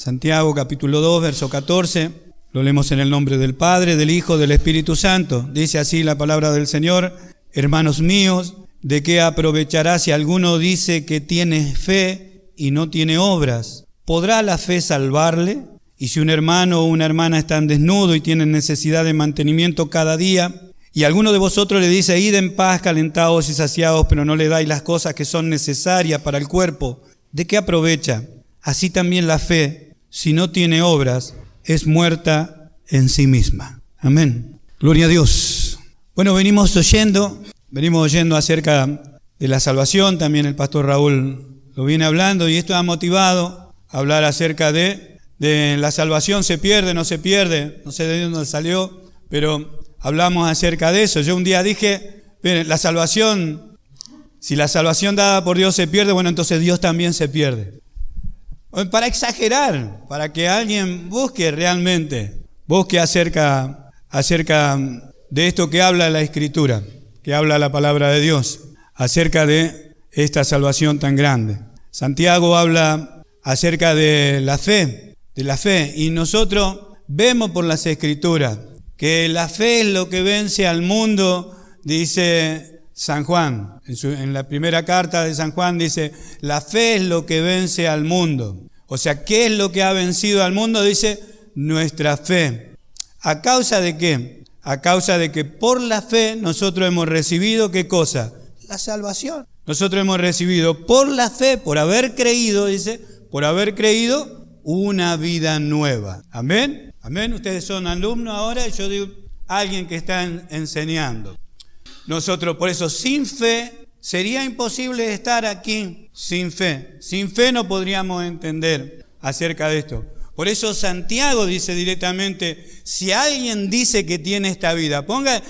Santiago capítulo 2, verso 14. Lo leemos en el nombre del Padre, del Hijo, del Espíritu Santo. Dice así la palabra del Señor: hermanos míos, ¿de qué aprovechará si alguno dice que tiene fe y no tiene obras? ¿Podrá la fe salvarle? Y si un hermano o una hermana están desnudos y tienen necesidad de mantenimiento cada día, y alguno de vosotros le dice: id en paz, calentados y saciados, pero no le dais las cosas que son necesarias para el cuerpo, ¿de qué aprovecha? Así también la fe, si no tiene obras, es muerta en sí misma. Amén. Gloria a Dios. Bueno, venimos oyendo acerca de la salvación. También el pastor Raúl lo viene hablando, y esto ha motivado a hablar acerca de la salvación. ¿Se pierde, no se pierde? No sé de dónde salió, pero hablamos acerca de eso. Yo un día dije, bien, la salvación, si la salvación dada por Dios se pierde, bueno, entonces Dios también se pierde. Para exagerar, para que alguien busque acerca de esto que habla la Escritura, que habla la palabra de Dios, acerca de esta salvación tan grande. Santiago habla acerca de la fe, y nosotros vemos por las Escrituras que la fe es lo que vence al mundo, dice San Juan. En la primera carta de San Juan dice: la fe es lo que vence al mundo. O sea, ¿qué es lo que ha vencido al mundo? Dice: nuestra fe. ¿A causa de qué? A causa de que por la fe nosotros hemos recibido, ¿qué cosa? La salvación. Nosotros hemos recibido por la fe, por haber creído, dice, por haber creído, una vida nueva. Amén. Amén. Ustedes son alumnos ahora, y yo digo, alguien que está enseñando. Nosotros, por eso, sin fe, sería imposible estar aquí sin fe. Sin fe no podríamos entender acerca de esto. Por eso Santiago dice directamente: si alguien dice que tiene esta vida,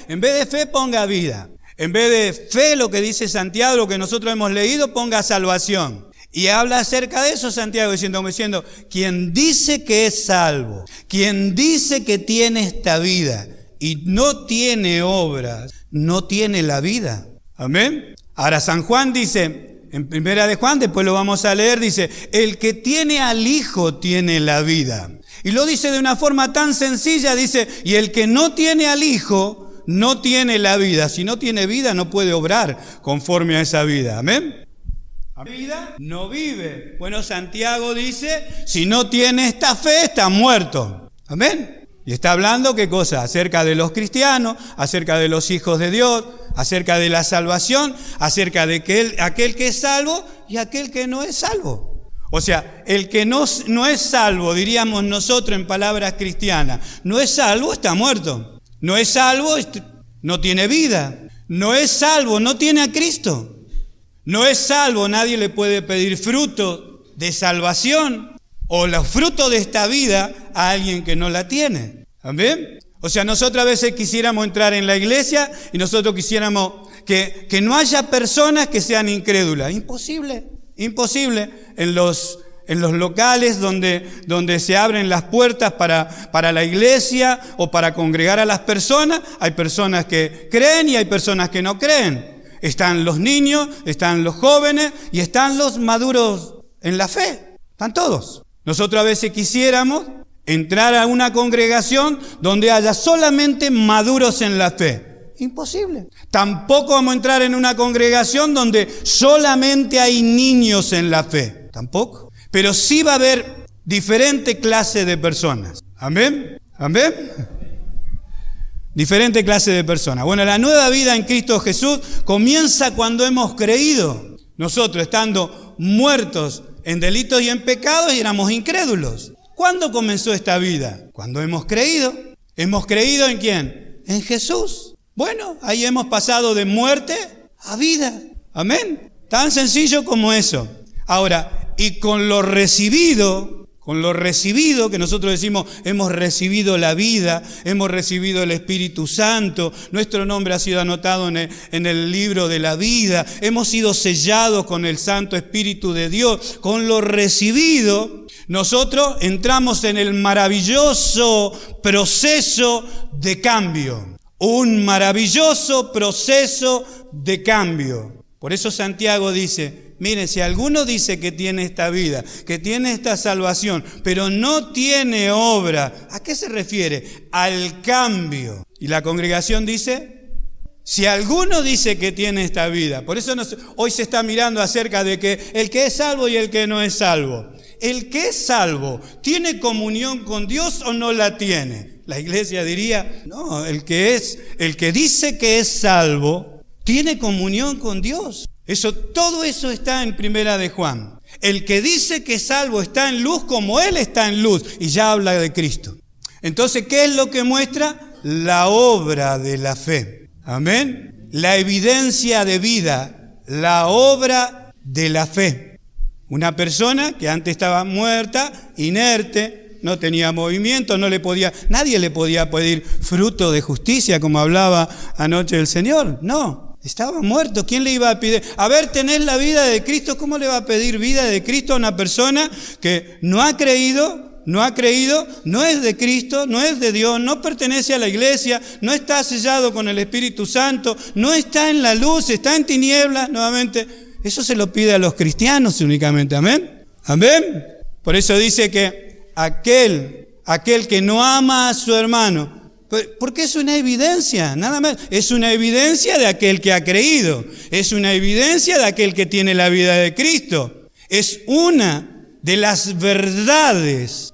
en vez de fe, ponga vida. En vez de fe, lo que dice Santiago, lo que nosotros hemos leído, ponga salvación. Y habla acerca de eso Santiago, diciendo: quien dice que es salvo, quien dice que tiene esta vida y no tiene obras, no tiene la vida. Amén. Ahora San Juan dice, en primera de Juan, después lo vamos a leer, dice: el que tiene al Hijo tiene la vida. Y lo dice de una forma tan sencilla, dice: y el que no tiene al Hijo no tiene la vida. Si no tiene vida, no puede obrar conforme a esa vida. Amén. Vida no vive. Bueno, Santiago dice: si no tiene esta fe, está muerto. Amén. Y está hablando, ¿qué cosa? Acerca de los cristianos, acerca de los hijos de Dios, acerca de la salvación, acerca de que aquel que es salvo y aquel que no es salvo. O sea, el que no es salvo, diríamos nosotros en palabras cristianas, no es salvo, está muerto. No es salvo, no tiene vida. No es salvo, no tiene a Cristo. No es salvo, nadie le puede pedir fruto de salvación o los frutos de esta vida a alguien que no la tiene. ¿Amén? O sea, nosotros a veces quisiéramos entrar en la iglesia y nosotros quisiéramos que no haya personas que sean incrédulas. Imposible. En los locales donde se abren las puertas para la iglesia o para congregar a las personas, hay personas que creen y hay personas que no creen. Están los niños, están los jóvenes y están los maduros en la fe. Están todos. Nosotros a veces quisiéramos entrar a una congregación donde haya solamente maduros en la fe. Imposible. Tampoco vamos a entrar en una congregación donde solamente hay niños en la fe. Tampoco. Pero sí va a haber diferente clase de personas. Amén. Amén. Diferente clase de personas. Bueno, la nueva vida en Cristo Jesús comienza cuando hemos creído. Nosotros, estando muertos en delitos y en pecados, y éramos incrédulos. ¿Cuándo comenzó esta vida? Cuando hemos creído. ¿Hemos creído en quién? En Jesús. Bueno, ahí hemos pasado de muerte a vida. Amén. Tan sencillo como eso. Ahora, y con lo recibido, que nosotros decimos, hemos recibido la vida, hemos recibido el Espíritu Santo, nuestro nombre ha sido anotado en el libro de la vida, hemos sido sellados con el Santo Espíritu de Dios. Con lo recibido, nosotros entramos en el maravilloso proceso de cambio. Un maravilloso proceso de cambio. Por eso Santiago dice, miren, si alguno dice que tiene esta vida, que tiene esta salvación, pero no tiene obra, ¿a qué se refiere? Al cambio. Y la congregación dice, si alguno dice que tiene esta vida, por eso hoy se está mirando acerca de que el que es salvo y el que no es salvo. El que es salvo, ¿tiene comunión con Dios o no la tiene? La iglesia diría, no, el que dice que es salvo, tiene comunión con Dios. Todo eso está en Primera de Juan. El que dice que es salvo está en luz como Él está en luz, y ya habla de Cristo. Entonces, ¿qué es lo que muestra? La obra de la fe. Amén. La evidencia de vida, la obra de la fe. Una persona que antes estaba muerta, inerte, no tenía movimiento, nadie le podía pedir fruto de justicia, como hablaba anoche el Señor. No, estaba muerto. ¿Quién le iba a pedir? A ver, ¿tenés la vida de Cristo? ¿Cómo le va a pedir vida de Cristo a una persona que no ha creído, no es de Cristo, no es de Dios, no pertenece a la iglesia, no está sellado con el Espíritu Santo, no está en la luz, está en tinieblas? Nuevamente, eso se lo pide a los cristianos únicamente. ¿Amén? ¿Amén? Por eso dice que aquel que no ama a su hermano, porque es una evidencia, nada más, es una evidencia de aquel que ha creído, es una evidencia de aquel que tiene la vida de Cristo, es una de las verdades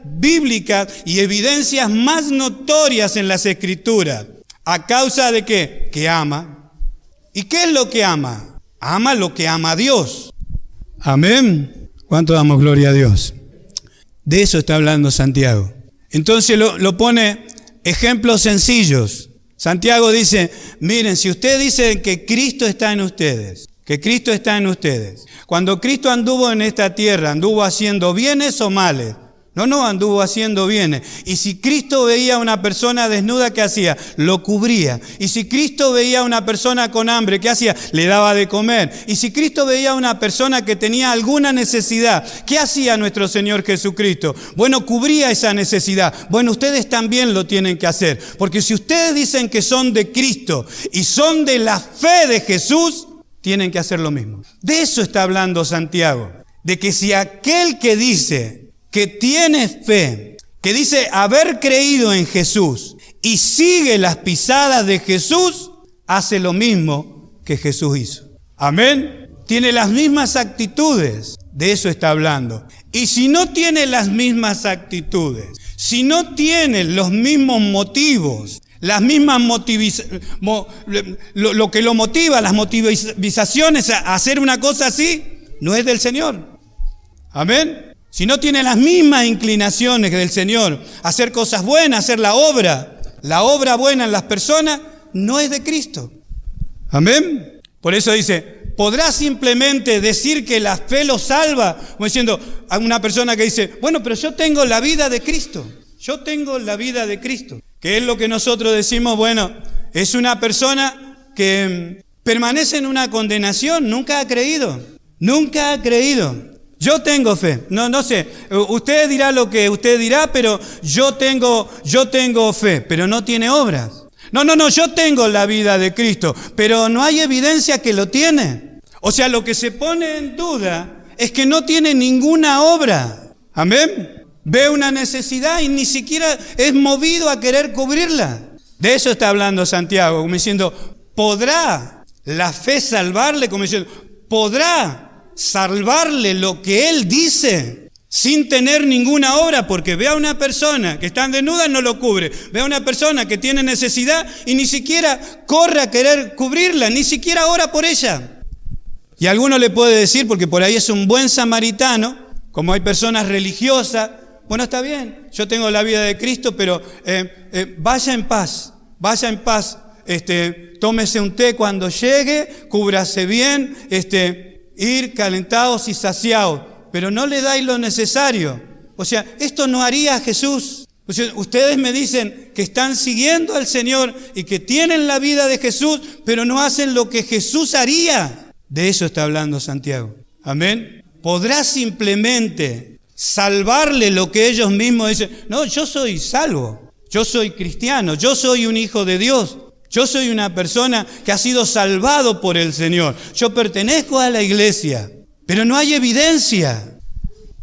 bíblicas y evidencias más notorias en las Escrituras. ¿A causa de qué? Que ama. ¿Y qué es lo que ama? Ama lo que ama a Dios. Amén. ¿Cuánto damos gloria a Dios? De eso está hablando Santiago. Entonces lo pone ejemplos sencillos. Santiago dice, miren, si ustedes dicen que Cristo está en ustedes, cuando Cristo anduvo en esta tierra, ¿anduvo haciendo bienes o males? No, anduvo haciendo bienes. Y si Cristo veía a una persona desnuda, ¿qué hacía? Lo cubría. Y si Cristo veía a una persona con hambre, ¿qué hacía? Le daba de comer. Y si Cristo veía a una persona que tenía alguna necesidad, ¿qué hacía nuestro Señor Jesucristo? Bueno, cubría esa necesidad. Bueno, ustedes también lo tienen que hacer. Porque si ustedes dicen que son de Cristo y son de la fe de Jesús, tienen que hacer lo mismo. De eso está hablando Santiago. De que si aquel que dice que tiene fe, que dice haber creído en Jesús y sigue las pisadas de Jesús, hace lo mismo que Jesús hizo. Amén. Tiene las mismas actitudes. De eso está hablando. Y si no tiene las mismas actitudes, si no tiene los mismos motivos, las mismas lo que lo motiva, las motivaciones a hacer una cosa así, no es del Señor. Amén. Si no tiene las mismas inclinaciones del Señor, hacer cosas buenas, hacer la obra buena en las personas, no es de Cristo. Amén. Por eso dice, ¿podrá simplemente decir que la fe lo salva? Como diciendo a una persona que dice, bueno, pero yo tengo la vida de Cristo. Yo tengo la vida de Cristo. Que es lo que nosotros decimos, bueno, es una persona que permanece en una condenación, nunca ha creído. Yo tengo fe, no sé, usted dirá lo que usted dirá, pero yo tengo fe, pero no tiene obras. No, yo tengo la vida de Cristo, pero no hay evidencia que lo tiene. O sea, lo que se pone en duda es que no tiene ninguna obra. Amén. Ve una necesidad y ni siquiera es movido a querer cubrirla. De eso está hablando Santiago, como diciendo, ¿podrá la fe salvarle? Como diciendo, ¿podrá salvarle lo que él dice sin tener ninguna obra? Porque ve a una persona que está desnuda, no lo cubre. Ve a una persona que tiene necesidad y ni siquiera corre a querer cubrirla, ni siquiera ora por ella. Y alguno le puede decir, porque por ahí es un buen samaritano, como hay personas religiosas, bueno, está bien, yo tengo la vida de Cristo, pero vaya en paz, tómese un té cuando llegue, cúbrase bien, ir calentados y saciados, pero no le dais lo necesario. O sea, esto no haría Jesús. O sea, ustedes me dicen que están siguiendo al Señor y que tienen la vida de Jesús, pero no hacen lo que Jesús haría. De eso está hablando Santiago. Amén. ¿Podrá simplemente salvarle lo que ellos mismos dicen? No, yo soy salvo, yo soy cristiano, yo soy un hijo de Dios. Yo soy una persona que ha sido salvado por el Señor. Yo pertenezco a la iglesia, pero no hay evidencia.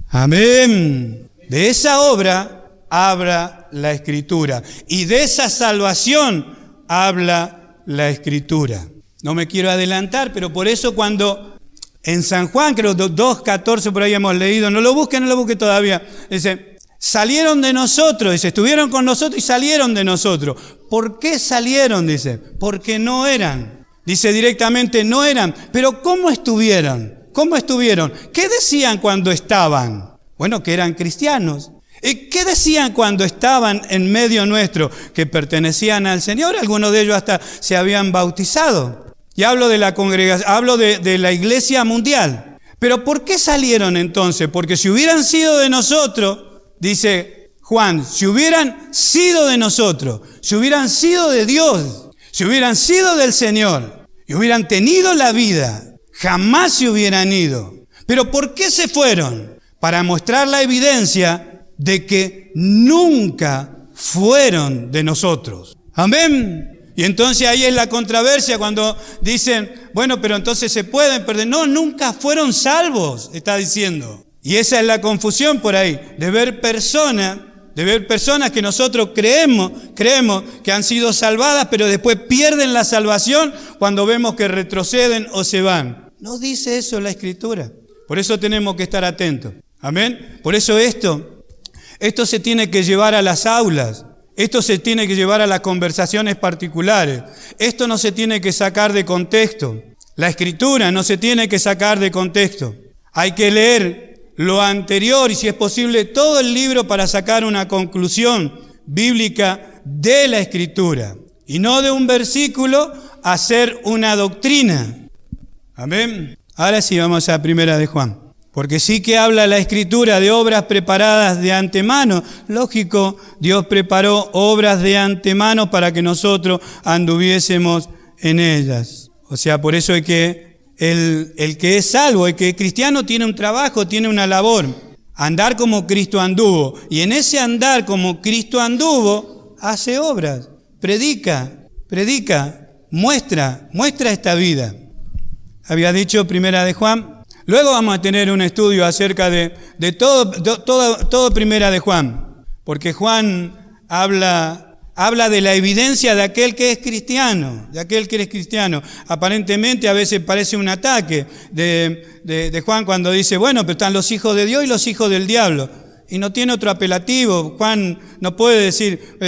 Amén. De esa obra habla la Escritura. Y de esa salvación habla la Escritura. No me quiero adelantar, pero por eso cuando en San Juan, creo 2:14 por ahí hemos leído, no lo busque todavía, dice, salieron de nosotros, dice, estuvieron con nosotros y salieron de nosotros. ¿Por qué salieron? Dice, porque no eran. Dice directamente, no eran. Pero ¿cómo estuvieron? ¿Cómo estuvieron? ¿Qué decían cuando estaban? Bueno, que eran cristianos. ¿Y qué decían cuando estaban en medio nuestro? Que pertenecían al Señor. Algunos de ellos hasta se habían bautizado. Y hablo de la congregación, hablo de la iglesia mundial. Pero ¿por qué salieron entonces? Porque si hubieran sido de nosotros, dice Juan, si hubieran sido de nosotros, si hubieran sido de Dios, si hubieran sido del Señor y hubieran tenido la vida, jamás se hubieran ido. ¿Pero por qué se fueron? Para mostrar la evidencia de que nunca fueron de nosotros. Amén. Y entonces ahí es la controversia cuando dicen, bueno, pero entonces se pueden perder. No, nunca fueron salvos, está diciendo. Y esa es la confusión por ahí, de ver personas que nosotros creemos que han sido salvadas, pero después pierden la salvación cuando vemos que retroceden o se van. No dice eso la Escritura. Por eso tenemos que estar atentos. Amén. Por eso esto se tiene que llevar a las aulas. Esto se tiene que llevar a las conversaciones particulares. Esto no se tiene que sacar de contexto. La Escritura no se tiene que sacar de contexto. Hay que leer lo anterior y si es posible todo el libro para sacar una conclusión bíblica de la Escritura. Y no de un versículo hacer una doctrina. Amén. Ahora sí vamos a Primera de Juan. Porque sí que habla la Escritura de obras preparadas de antemano. Lógico, Dios preparó obras de antemano para que nosotros anduviésemos en ellas. O sea, por eso es que el que es salvo, el que es cristiano tiene un trabajo, tiene una labor. Andar como Cristo anduvo. Y en ese andar como Cristo anduvo, hace obras. Predica, muestra esta vida. Había dicho Primera de Juan. Luego vamos a tener un estudio acerca de todo Primera de Juan, porque Juan habla de la evidencia de aquel que es cristiano, Aparentemente a veces parece un ataque de Juan cuando dice, bueno, pero están los hijos de Dios y los hijos del diablo. Y no tiene otro apelativo. Juan no puede decir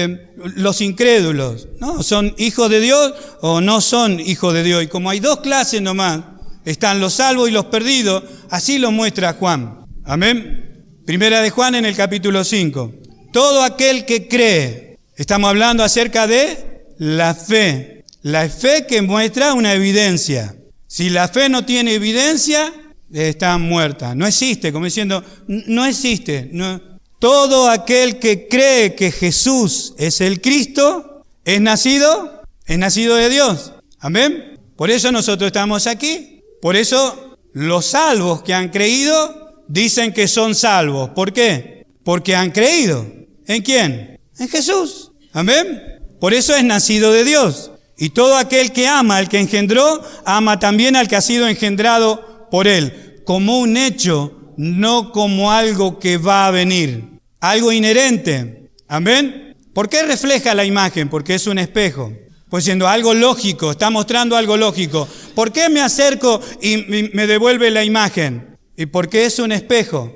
los incrédulos, ¿no? ¿Son hijos de Dios o no son hijos de Dios? Y como hay dos clases nomás, están los salvos y los perdidos, así lo muestra Juan. Amén. Primera de Juan en el capítulo 5. Todo aquel que cree, estamos hablando acerca de la fe. La fe que muestra una evidencia. Si la fe no tiene evidencia, está muerta. No existe, como diciendo, no existe. No. Todo aquel que cree que Jesús es el Cristo, es nacido de Dios. Amén. Por eso nosotros estamos aquí. Por eso los salvos que han creído dicen que son salvos. ¿Por qué? Porque han creído. ¿En quién? En Jesús. Amén. Por eso es nacido de Dios. Y todo aquel que ama al que engendró, ama también al que ha sido engendrado por él. Como un hecho, no como algo que va a venir. Algo inherente. Amén. ¿Por qué refleja la imagen? Porque es un espejo. Pues siendo algo lógico, está mostrando algo lógico. ¿Por qué me acerco y me devuelve la imagen? ¿Y por qué es un espejo?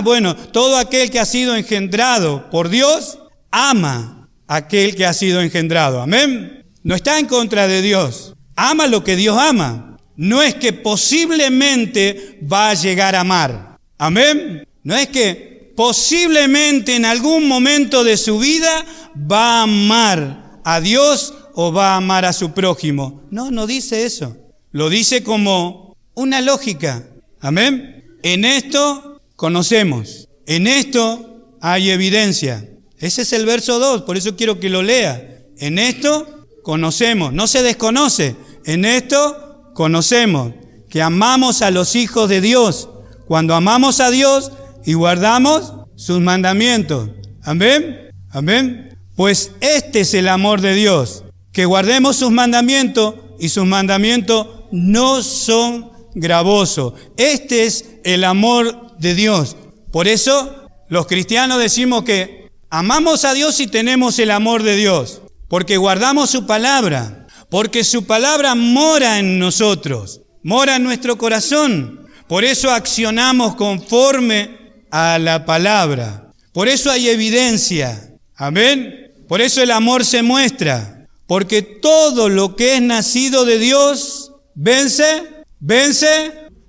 Bueno, todo aquel que ha sido engendrado por Dios, ama a aquel que ha sido engendrado. Amén. No está en contra de Dios. Ama lo que Dios ama. No es que posiblemente va a llegar a amar. Amén. No es que posiblemente en algún momento de su vida va a amar a Dios o va a amar a su prójimo. No dice eso. Lo dice como una lógica. Amén. En esto conocemos. En esto hay evidencia. Ese es el verso 2, por eso quiero que lo lea. En esto conocemos. No se desconoce. En esto conocemos que amamos a los hijos de Dios. Cuando amamos a Dios y guardamos sus mandamientos. Amén. Amén. Pues este es el amor de Dios, que guardemos sus mandamientos, y sus mandamientos no son gravosos. Este es el amor de Dios. Por eso los cristianos decimos que amamos a Dios y tenemos el amor de Dios, porque guardamos su palabra, porque su palabra mora en nosotros, mora en nuestro corazón. Por eso accionamos conforme a la palabra. Por eso hay evidencia. Amén. Por eso el amor se muestra. Porque todo lo que es nacido de Dios vence.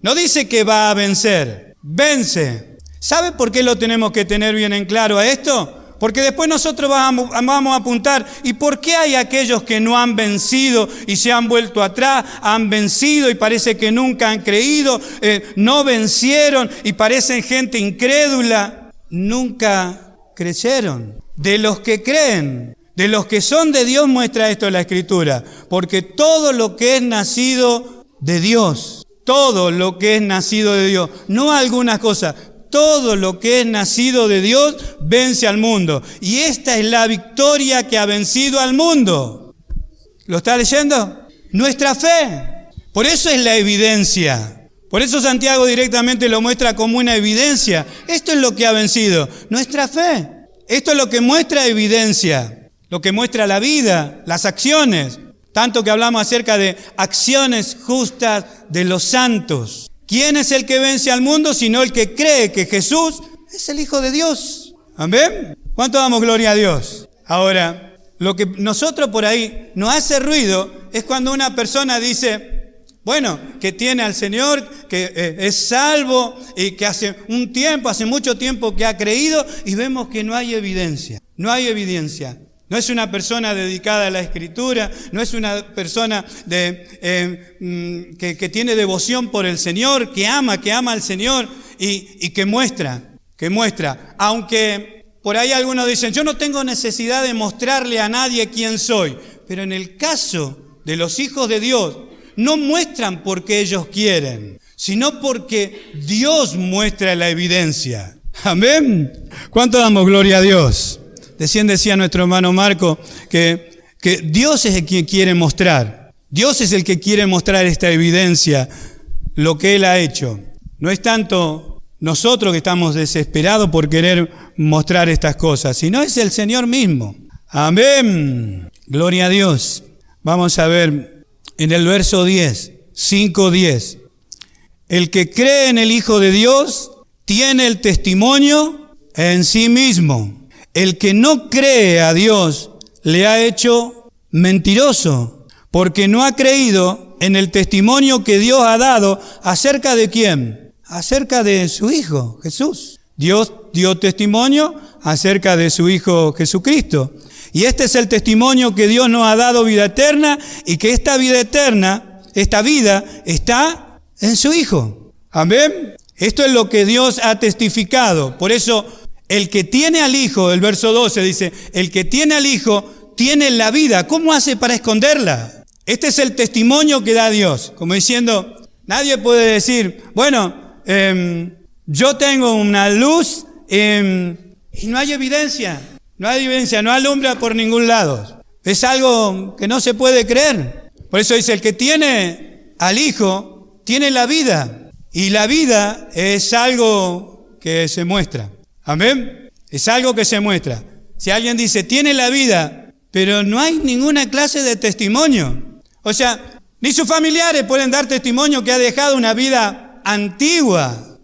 No dice que va a vencer, vence. ¿Sabe por qué lo tenemos que tener bien en claro a esto? Porque después nosotros vamos a apuntar, ¿y por qué hay aquellos que no han vencido y se han vuelto atrás? Han vencido y parece que nunca han creído, no vencieron y parecen gente incrédula. Nunca creyeron. De los que creen, de los que son de Dios, muestra esto la Escritura. Porque todo lo que es nacido de Dios, todo lo que es nacido de Dios, no algunas cosas, todo lo que es nacido de Dios vence al mundo. Y esta es la victoria que ha vencido al mundo. ¿Lo está leyendo? Nuestra fe. Por eso es la evidencia. Por eso Santiago directamente lo muestra como una evidencia. Esto es lo que ha vencido, nuestra fe. Esto es lo que muestra evidencia, lo que muestra la vida, las acciones. Tanto que hablamos acerca de acciones justas de los santos. ¿Quién es el que vence al mundo sino el que cree que Jesús es el Hijo de Dios? ¿Amén? ¿Cuánto damos gloria a Dios? Ahora, lo que nosotros por ahí nos hace ruido es cuando una persona dice, bueno, que tiene al Señor, que es salvo y que hace mucho tiempo que ha creído, y vemos que no hay evidencia. No hay evidencia. No es una persona dedicada a la Escritura, no es una persona que tiene devoción por el Señor, que ama al Señor y que muestra. Aunque por ahí algunos dicen, yo no tengo necesidad de mostrarle a nadie quién soy. Pero en el caso de los hijos de Dios, no muestran porque ellos quieren, sino porque Dios muestra la evidencia. Amén. ¿Cuánto damos gloria a Dios? Decía nuestro hermano Marco que Dios es el que quiere mostrar. Dios es el que quiere mostrar esta evidencia, lo que Él ha hecho. No es tanto nosotros que estamos desesperados por querer mostrar estas cosas, sino es el Señor mismo. Amén. Gloria a Dios. Vamos a ver en el verso 10, 5:10. El que cree en el Hijo de Dios tiene el testimonio en sí mismo. El que no cree a Dios le ha hecho mentiroso, porque no ha creído en el testimonio que Dios ha dado. ¿Acerca de quién? Acerca de su Hijo, Jesús. Dios dio testimonio acerca de su Hijo Jesucristo. Y este es el testimonio que Dios nos ha dado, vida eterna, y que esta vida eterna, esta vida, está en su Hijo. Amén. Esto es lo que Dios ha testificado. Por eso, el que tiene al Hijo, el verso 12 dice, el que tiene al Hijo tiene la vida. ¿Cómo hace para esconderla? Este es el testimonio que da Dios. Como diciendo, nadie puede decir, bueno, yo tengo una luz y no hay evidencia. No hay evidencia, no alumbra por ningún lado. Es algo que no se puede creer. Por eso dice, el que tiene al Hijo tiene la vida. Y la vida es algo que se muestra. Amén. Es algo que se muestra. Si alguien dice, tiene la vida, pero no hay ninguna clase de testimonio. O sea, ni sus familiares pueden dar testimonio que ha dejado una vida antigua.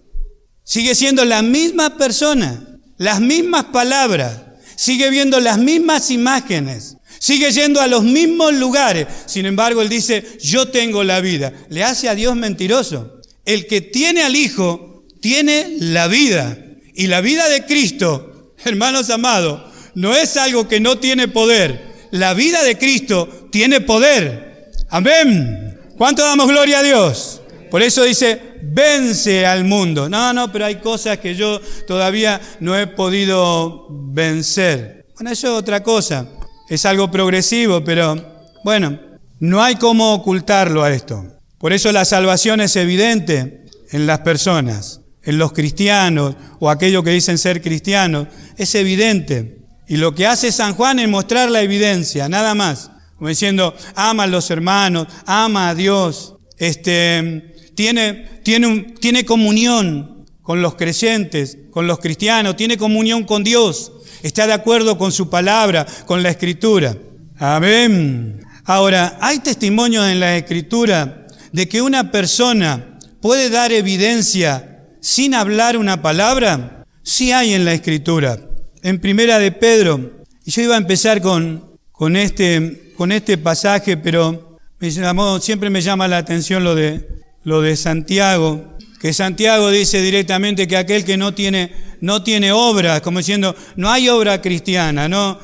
Sigue siendo la misma persona, las mismas palabras, sigue viendo las mismas imágenes, sigue yendo a los mismos lugares. Sin embargo, él dice, yo tengo la vida. Le hace a Dios mentiroso. El que tiene al Hijo tiene la vida. Y la vida de Cristo, hermanos amados, no es algo que no tiene poder. La vida de Cristo tiene poder. Amén. ¿Cuánto damos gloria a Dios? Por eso dice, vence al mundo. No, pero hay cosas que yo todavía no he podido vencer. Bueno, eso es otra cosa. Es algo progresivo, pero bueno, no hay cómo ocultarlo a esto. Por eso la salvación es evidente en las personas. En los cristianos o aquellos que dicen ser cristianos, es evidente. Y lo que hace San Juan es mostrar la evidencia, nada más. como diciendo, ama a los hermanos, ama a Dios, tiene comunión con los creyentes, con los cristianos, tiene comunión con Dios, está de acuerdo con su palabra, con la Escritura. Amén. Ahora, ¿hay testimonios en la Escritura de que una persona puede dar evidencia sin hablar una palabra? Sí hay en la Escritura. En Primera de Pedro, y yo iba a empezar con este pasaje, pero siempre me llama la atención lo de Santiago, que Santiago dice directamente que aquel que no tiene obra, como diciendo, no hay obra cristiana, no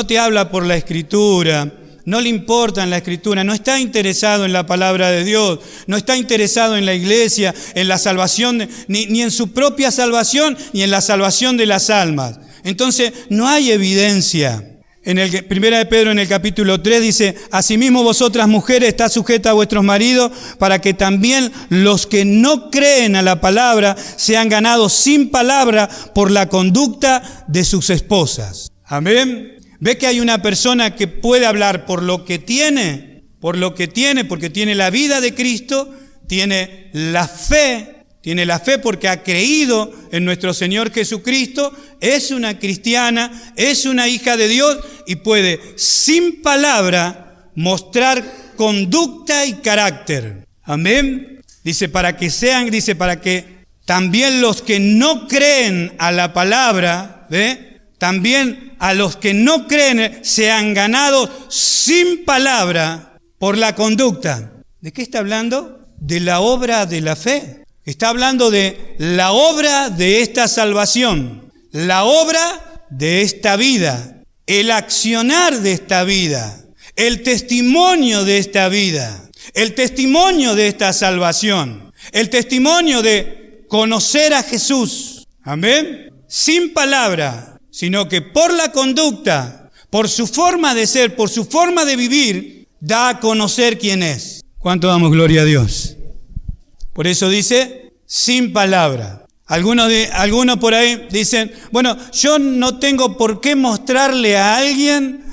te habla por la Escritura, no le importa en la Escritura, no está interesado en la palabra de Dios, no está interesado en la iglesia, en la salvación, ni en su propia salvación, ni en la salvación de las almas. Entonces, no hay evidencia. Primera de Pedro, en el capítulo 3, dice, asimismo vosotras mujeres, estad sujetas a vuestros maridos, para que también los que no creen a la palabra sean ganados sin palabra por la conducta de sus esposas. Amén. ¿Ve que hay una persona que puede hablar por lo que tiene? Porque tiene la vida de Cristo, tiene la fe porque ha creído en nuestro Señor Jesucristo, es una cristiana, es una hija de Dios y puede sin palabra mostrar conducta y carácter. Amén. Dice para que también los que no creen a la palabra, también a los que no creen sean ganados sin palabra por la conducta. ¿De qué está hablando? De la obra de la fe. Está hablando de la obra de esta salvación, la obra de esta vida, el accionar de esta vida, el testimonio de esta vida, el testimonio de esta salvación, el testimonio de conocer a Jesús. Amén. Sin palabra, sino que por la conducta, por su forma de ser, por su forma de vivir, da a conocer quién es. ¿Cuánto damos gloria a Dios? Por eso dice, sin palabra. Algunos por ahí dicen, bueno, yo no tengo por qué mostrarle a alguien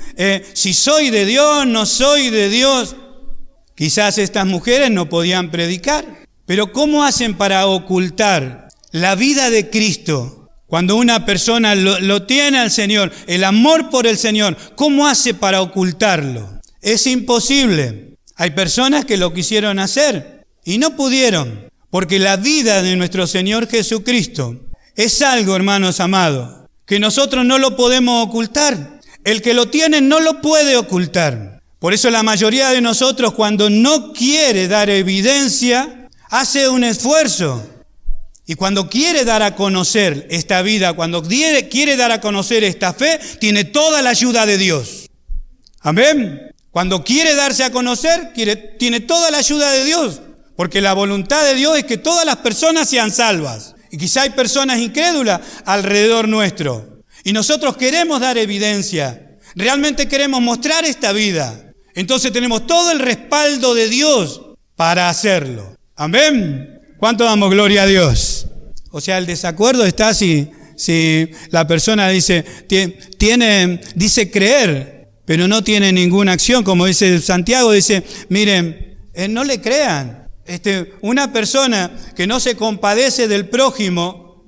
si soy de Dios, no soy de Dios. Quizás estas mujeres no podían predicar, pero ¿cómo hacen para ocultar la vida de Cristo? Cuando una persona lo tiene al Señor, el amor por el Señor, ¿cómo hace para ocultarlo? Es imposible. Hay personas que lo quisieron hacer y no pudieron, porque la vida de nuestro Señor Jesucristo es algo, hermanos amados, que nosotros no lo podemos ocultar. El que lo tiene no lo puede ocultar. Por eso la mayoría de nosotros, cuando no quiere dar evidencia, hace un esfuerzo. Y cuando quiere dar a conocer esta vida, cuando quiere dar a conocer esta fe, tiene toda la ayuda de Dios. Amén. Cuando quiere darse a conocer, tiene toda la ayuda de Dios. Porque la voluntad de Dios es que todas las personas sean salvas. Y quizá hay personas incrédulas alrededor nuestro. Y nosotros queremos dar evidencia. Realmente queremos mostrar esta vida. Entonces tenemos todo el respaldo de Dios para hacerlo. Amén. ¿Cuánto damos gloria a Dios? O sea, el desacuerdo está si la persona dice creer, pero no tiene ninguna acción. Como dice Santiago, dice, miren, no le crean. Una persona que no se compadece del prójimo,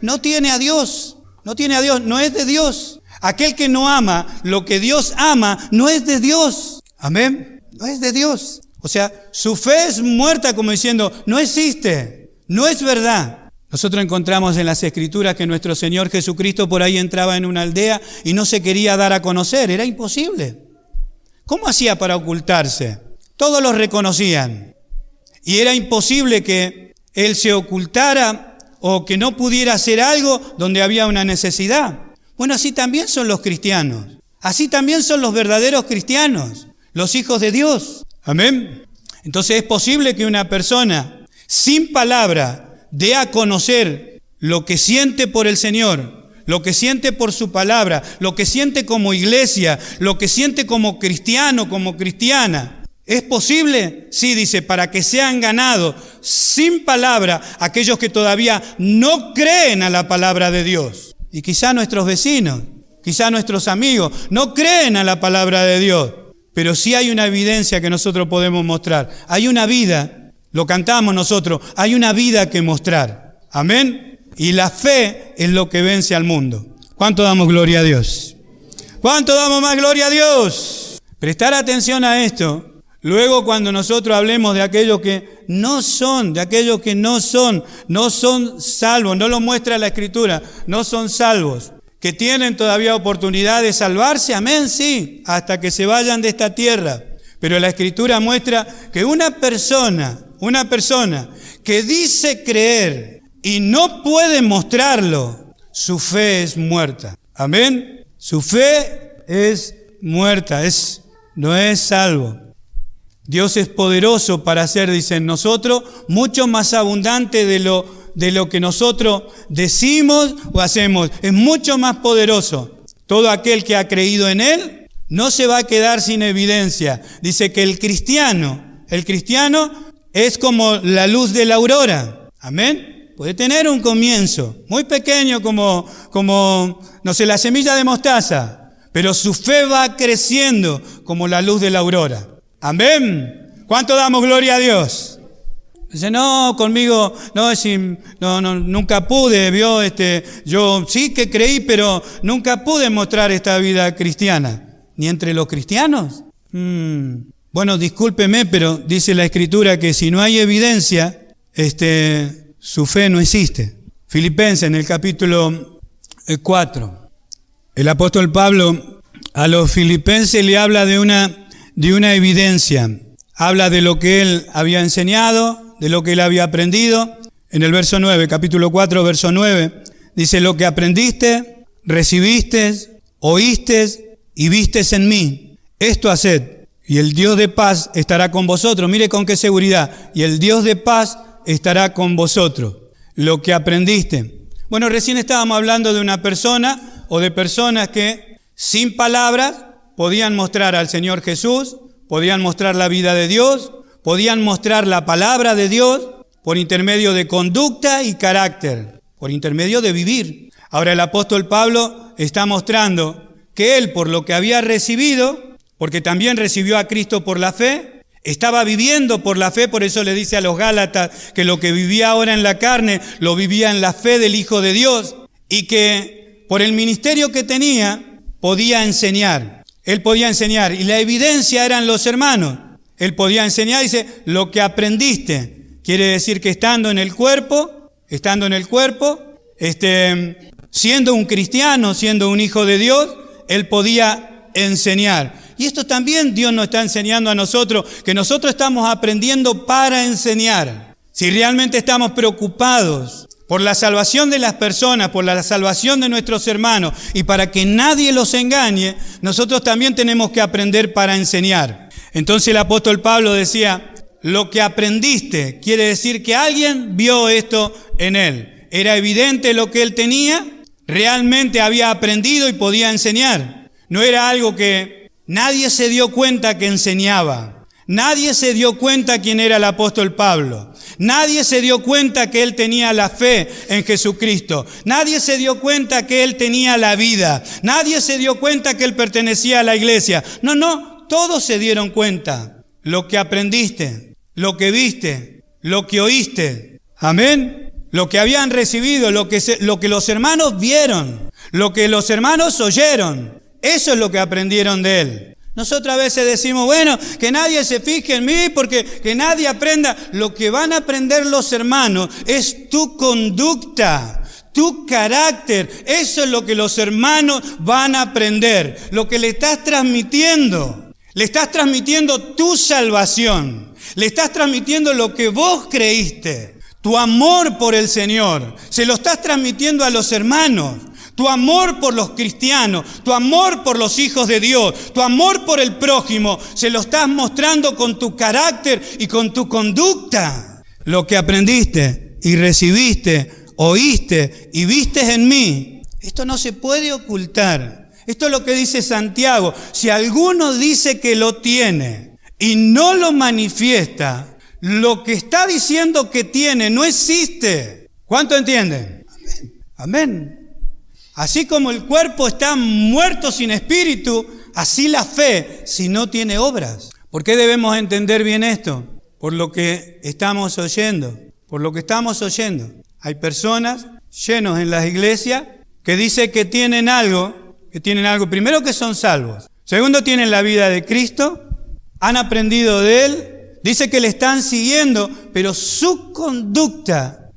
no tiene a Dios, no es de Dios. Aquel que no ama lo que Dios ama, no es de Dios. Amén. No es de Dios. O sea, su fe es muerta, como diciendo, no existe, no es verdad. Nosotros encontramos en las Escrituras que nuestro Señor Jesucristo por ahí entraba en una aldea y no se quería dar a conocer, era imposible. ¿Cómo hacía para ocultarse? Todos los reconocían y era imposible que Él se ocultara o que no pudiera hacer algo donde había una necesidad. Bueno, así también son los cristianos, así también son los verdaderos cristianos, los hijos de Dios. Amén. Entonces es posible que una persona sin palabra dé a conocer lo que siente por el Señor, lo que siente por su palabra, lo que siente como iglesia, lo que siente como cristiano, como cristiana. ¿Es posible? Sí, dice, para que sean ganados sin palabra aquellos que todavía no creen a la palabra de Dios. Y quizá nuestros vecinos, quizá nuestros amigos, no creen a la palabra de Dios, pero sí hay una evidencia que nosotros podemos mostrar. Hay una vida, lo cantamos nosotros, hay una vida que mostrar. Amén. Y la fe es lo que vence al mundo. ¿Cuánto damos gloria a Dios? ¿Cuánto damos más gloria a Dios? Prestar atención a esto. Luego cuando nosotros hablemos de aquellos que no son salvos, no lo muestra la Escritura, no son salvos, que tienen todavía oportunidad de salvarse, amén, sí, hasta que se vayan de esta tierra. Pero la Escritura muestra que una persona que dice creer y no puede mostrarlo, su fe es muerta. Amén. Su fe es muerta, no es salvo. Dios es poderoso para hacer, dicen nosotros, mucho más abundante de lo que nosotros decimos o hacemos. Es mucho más poderoso. Todo aquel que ha creído en Él no se va a quedar sin evidencia. Dice que el cristiano es como la luz de la aurora. Amén. Puede tener un comienzo muy pequeño como la semilla de mostaza, pero su fe va creciendo como la luz de la aurora. Amén. ¿Cuánto damos gloria a Dios? Dice, no, conmigo, nunca pude, yo sí que creí, pero nunca pude mostrar esta vida cristiana. ¿Ni entre los cristianos? Bueno, discúlpeme, pero dice la Escritura que si no hay evidencia, su fe no existe. Filipenses, en el capítulo 4. El apóstol Pablo a los filipenses le habla de una evidencia. Habla de lo que él había enseñado, de lo que él había aprendido. En el verso 9, capítulo 4, verso 9, dice, lo que aprendiste, recibiste, oíste y vistes en mí. Esto haced, y el Dios de paz estará con vosotros. Mire con qué seguridad. Y el Dios de paz estará con vosotros. Lo que aprendiste. Bueno, recién estábamos hablando de una persona o de personas que sin palabras podían mostrar al Señor Jesús, podían mostrar la vida de Dios, podían mostrar la palabra de Dios por intermedio de conducta y carácter, por intermedio de vivir. Ahora el apóstol Pablo está mostrando que él, por lo que había recibido, porque también recibió a Cristo por la fe, estaba viviendo por la fe, por eso le dice a los Gálatas que lo que vivía ahora en la carne, lo vivía en la fe del Hijo de Dios, y que por el ministerio que tenía, podía enseñar. Él podía enseñar, y la evidencia eran los hermanos. Él podía enseñar, dice, lo que aprendiste. Quiere decir que estando en el cuerpo, siendo un cristiano, siendo un hijo de Dios, él podía enseñar. Y esto también Dios nos está enseñando a nosotros, que nosotros estamos aprendiendo para enseñar. Si realmente estamos preocupados por la salvación de las personas, por la salvación de nuestros hermanos, y para que nadie los engañe, nosotros también tenemos que aprender para enseñar. Entonces el apóstol Pablo decía, lo que aprendiste, quiere decir que alguien vio esto en él. Era evidente lo que él tenía, realmente había aprendido y podía enseñar. No era algo que nadie se dio cuenta que enseñaba. Nadie se dio cuenta quién era el apóstol Pablo. Nadie se dio cuenta que él tenía la fe en Jesucristo. Nadie se dio cuenta que él tenía la vida. Nadie se dio cuenta que él pertenecía a la iglesia. No, todos se dieron cuenta. Lo que aprendiste, lo que viste, lo que oíste. Amén. Lo que habían recibido, lo que los hermanos vieron, lo que los hermanos oyeron. Eso es lo que aprendieron de él. Nosotros a veces decimos, bueno, que nadie se fije en mí porque que nadie aprenda. Lo que van a aprender los hermanos es tu conducta, tu carácter. Eso es lo que los hermanos van a aprender. Lo que le estás transmitiendo. Le estás transmitiendo tu salvación. Le estás transmitiendo lo que vos creíste. Tu amor por el Señor. Se lo estás transmitiendo a los hermanos. Tu amor por los cristianos, tu amor por los hijos de Dios, tu amor por el prójimo, se lo estás mostrando con tu carácter y con tu conducta. Lo que aprendiste y recibiste, oíste y vistes en mí, esto no se puede ocultar. Esto es lo que dice Santiago. Si alguno dice que lo tiene y no lo manifiesta, lo que está diciendo que tiene no existe. ¿Cuánto entienden? Amén. Amén. Así como el cuerpo está muerto sin espíritu, así la fe si no tiene obras. ¿Por qué debemos entender bien esto? Por lo que estamos oyendo. Por lo que estamos oyendo. Hay personas llenos en las iglesias que dicen que tienen algo. Primero, que son salvos. Segundo, tienen la vida de Cristo. Han aprendido de Él. Dice que le están siguiendo, pero su conducta